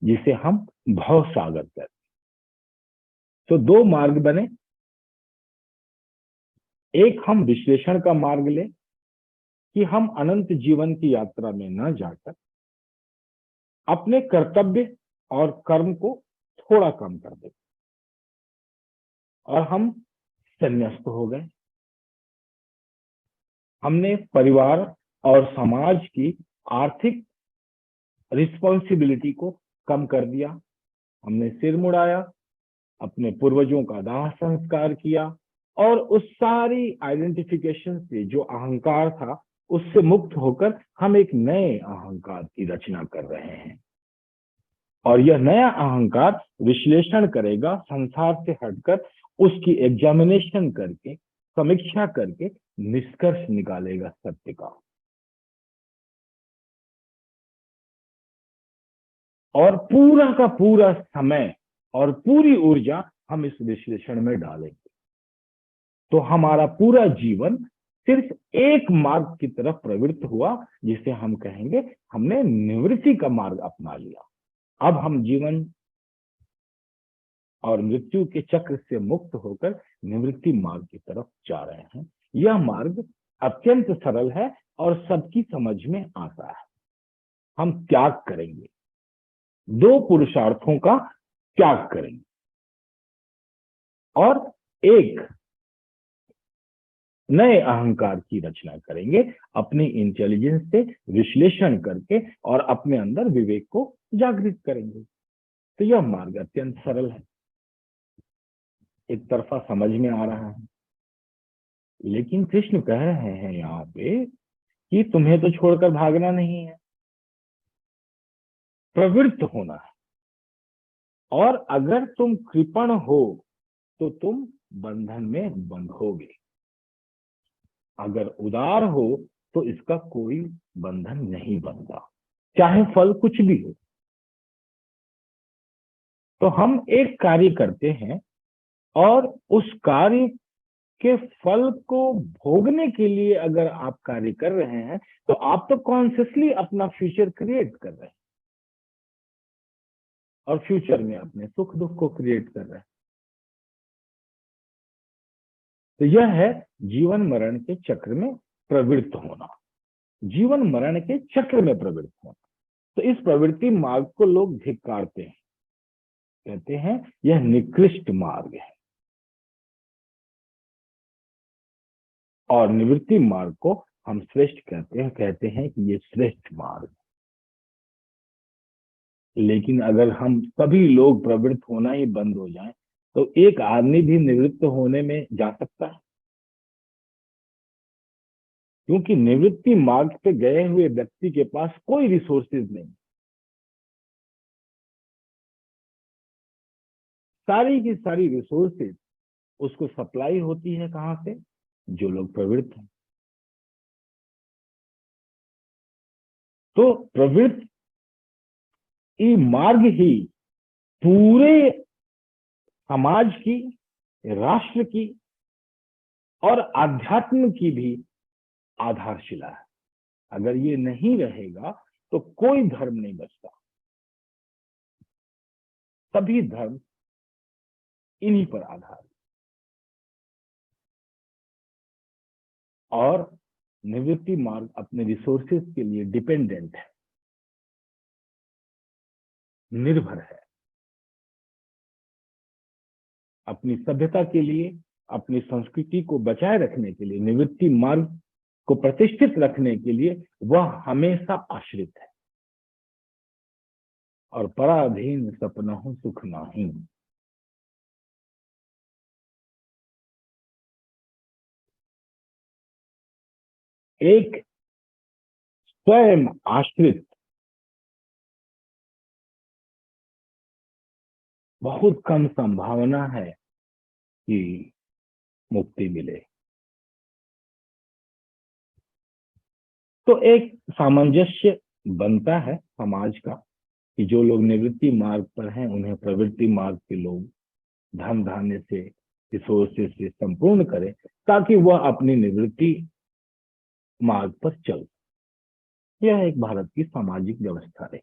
जिसे हम भव सागर कहते हैं। तो दो मार्ग बने, एक हम विश्लेषण का मार्ग ले कि हम अनंत जीवन की यात्रा में न जाकर अपने कर्तव्य और कर्म को थोड़ा कम कर दे, और हम संन्यास्त हो गए। हमने परिवार और समाज की आर्थिक रिस्पॉन्सिबिलिटी को कम कर दिया, हमने सिर मुड़ाया, अपने पूर्वजों का दाह संस्कार किया, और उस सारी आइडेंटिफिकेशन से जो अहंकार था उससे मुक्त होकर हम एक नए अहंकार की रचना कर रहे हैं। और यह नया अहंकार विश्लेषण करेगा, संसार से हटकर उसकी एग्जामिनेशन करके, समीक्षा करके निष्कर्ष निकालेगा सत्य का। और पूरा का पूरा समय और पूरी ऊर्जा हम इस विश्लेषण में डालेंगे, तो हमारा पूरा जीवन सिर्फ एक मार्ग की तरफ प्रवृत्त हुआ, जिसे हम कहेंगे हमने निवृत्ति का मार्ग अपना लिया। अब हम जीवन और मृत्यु के चक्र से मुक्त होकर निवृत्ति मार्ग की तरफ जा रहे हैं। यह मार्ग अत्यंत सरल है और सबकी समझ में आता है। हम त्याग करेंगे, दो पुरुषार्थों का त्याग करेंगे और एक नए अहंकार की रचना करेंगे, अपनी इंटेलिजेंस से विश्लेषण करके और अपने अंदर विवेक को जागृत करेंगे। तो यह मार्ग अत्यंत सरल है, एक तरफा समझ में आ रहा है। लेकिन कृष्ण कह रहे हैं यहाँ पे कि तुम्हें तो छोड़कर भागना नहीं है, प्रवृत्त होना है। और अगर तुम कृपण हो तो तुम बंधन में बंधोगे, अगर उदार हो तो इसका कोई बंधन नहीं बनता, चाहे फल कुछ भी हो। तो हम एक कार्य करते हैं और उस कार्य के फल को भोगने के लिए अगर आप कार्य कर रहे हैं तो आप तो कॉन्शियसली अपना फ्यूचर क्रिएट कर रहे हैं और फ्यूचर में अपने सुख दुख को क्रिएट कर रहे हैं। तो यह है जीवन मरण के चक्र में प्रवृत्त होना, जीवन मरण के चक्र में प्रवृत्त होना। तो इस प्रवृत्ति मार्ग को लोग धिक्कारते हैं, कहते हैं यह निकृष्ट मार्ग है, और निवृत्ति मार्ग को हम श्रेष्ठ कहते हैं कि ये श्रेष्ठ मार्ग। लेकिन अगर हम सभी लोग प्रवृत्त होना ही बंद हो जाएं तो एक आदमी भी निवृत्त होने में जा सकता है, क्योंकि निवृत्ति मार्ग पे गए हुए व्यक्ति के पास कोई रिसोर्सेज नहीं। सारी की सारी रिसोर्सेज उसको सप्लाई होती है कहां से? जो लोग प्रवृत्त हैं। तो प्रवृत्ति मार्ग ही पूरे समाज की, राष्ट्र की और अध्यात्म की भी आधारशिला है। अगर ये नहीं रहेगा तो कोई धर्म नहीं बचता। सभी धर्म इन्हीं पर आधार है। और निवृत्ति मार्ग अपने रिसोर्सेज के लिए डिपेंडेंट है, निर्भर है। अपनी सभ्यता के लिए, अपनी संस्कृति को बचाए रखने के लिए, निवृत्ति मार्ग को प्रतिष्ठित रखने के लिए वह हमेशा आश्रित है। और पराधीन सपनहु सुख नाही। एक स्वयं आश्रित बहुत कम संभावना है कि मुक्ति मिले। तो एक सामंजस्य बनता है समाज का कि जो लोग निवृत्ति मार्ग पर हैं उन्हें प्रवृत्ति मार्ग के लोग धन धान्य से, रिसोर्सेज से संपूर्ण करें, ताकि वह अपनी निवृत्ति मार्ग पर चल। यह एक भारत की सामाजिक व्यवस्था है।